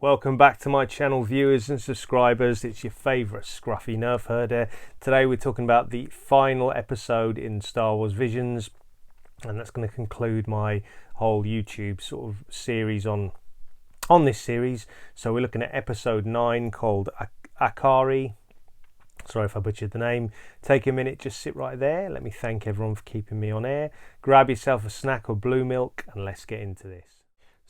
Welcome back to my channel, viewers and subscribers. It's your favourite scruffy nerf herder. Today we're talking about the final episode in Star Wars Visions, and that's going to conclude my whole YouTube sort of series on this series. So we're looking at episode 9 called Akakiri. Sorry if I butchered the name. Take a minute, just sit right there. Let me thank everyone for keeping me on air. Grab yourself a snack or blue milk and let's get into this.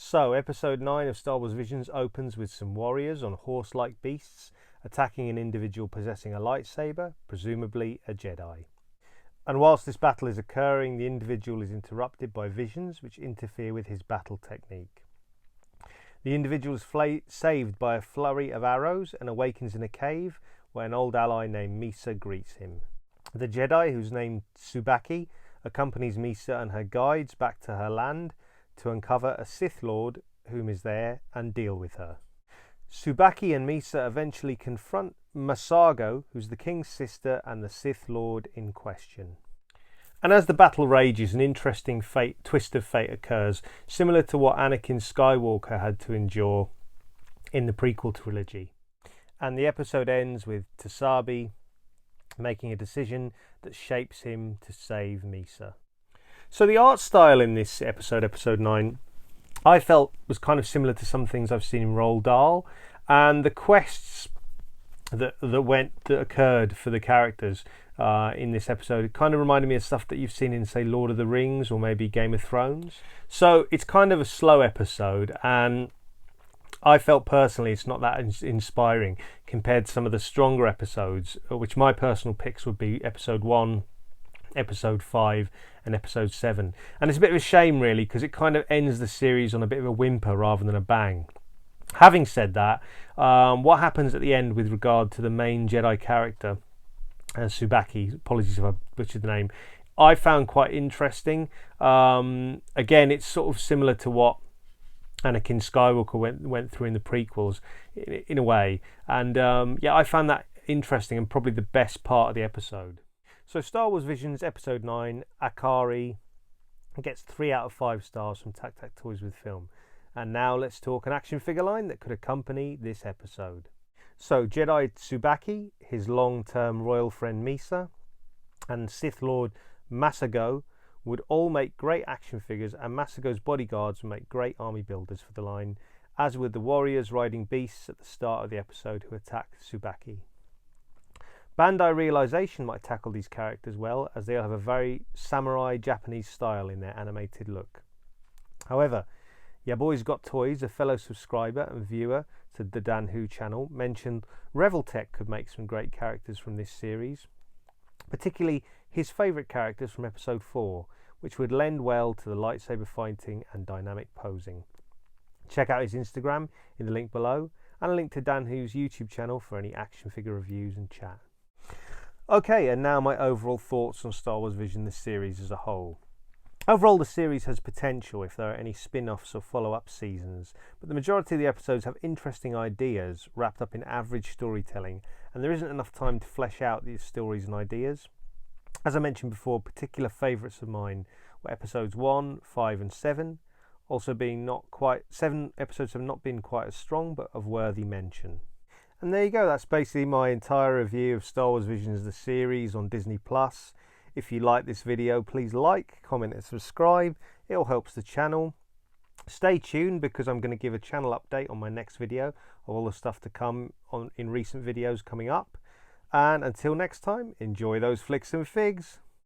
So, episode 9 of Star Wars Visions opens with some warriors on horse-like beasts attacking an individual possessing a lightsaber, presumably a Jedi. And whilst this battle is occurring, the individual is interrupted by visions which interfere with his battle technique. The individual is saved by a flurry of arrows and awakens in a cave where an old ally named Misa greets him. The Jedi, who's named Tsubaki, accompanies Misa and her guides back to her land to uncover a Sith Lord whom is there and deal with her. Tsubaki and Misa eventually confront Masago, who's the king's sister and the Sith Lord in question. And as the battle rages, an interesting twist of fate occurs, similar to what Anakin Skywalker had to endure in the prequel trilogy. And the episode ends with Tasabi making a decision that shapes him to save Misa. So the art style in this episode, episode 9, I felt was kind of similar to some things I've seen in Roald Dahl, and the quests that occurred for the characters in this episode, it kind of reminded me of stuff that you've seen in, say, Lord of the Rings or maybe Game of Thrones. So it's kind of a slow episode, and I felt personally it's not that inspiring compared to some of the stronger episodes, which my personal picks would be episode 1, episode 5 and episode 7. And it's a bit of a shame really, because it kind of ends the series on a bit of a whimper rather than a bang. Having said that, what happens at the end with regard to the main Jedi character, Tsubaki, apologies if I butchered the name, I found quite interesting. Again, it's sort of similar to what Anakin Skywalker went through in the prequels in a way, and yeah, I found that interesting and probably the best part of the episode. So Star Wars Visions episode 9, Akakiri, gets 3 out of 5 stars from TAKTAK Toys With Film. And now let's talk an action figure line that could accompany this episode. So Jedi Tsubaki, his long-term royal friend Misa, and Sith Lord Masago would all make great action figures, and Masago's bodyguards would make great army builders for the line, as would the warriors riding beasts at the start of the episode who attacked Tsubaki. Bandai Realization might tackle these characters well, as they'll have a very samurai Japanese style in their animated look. However, Ya Boys Got Toys, a fellow subscriber and viewer to the Dan Who channel, mentioned Reveltech could make some great characters from this series, particularly his favourite characters from episode 4, which would lend well to the lightsaber fighting and dynamic posing. Check out his Instagram in the link below, and a link to Dan Who's YouTube channel for any action figure reviews and chat. Okay, and now my overall thoughts on Star Wars Vision, the series as a whole. Overall, the series has potential if there are any spin-offs or follow-up seasons, but the majority of the episodes have interesting ideas wrapped up in average storytelling, and there isn't enough time to flesh out these stories and ideas. As I mentioned before, particular favourites of mine were episodes 1, 5 and 7, also being 7 episodes have not been quite as strong, but of worthy mention. And there you go, that's basically my entire review of Star Wars Visions, the series on Disney+. If you like this video, please like, comment and subscribe. It all helps the channel. Stay tuned because I'm going to give a channel update on my next video of all the stuff to come in recent videos coming up. And until next time, enjoy those flicks and figs.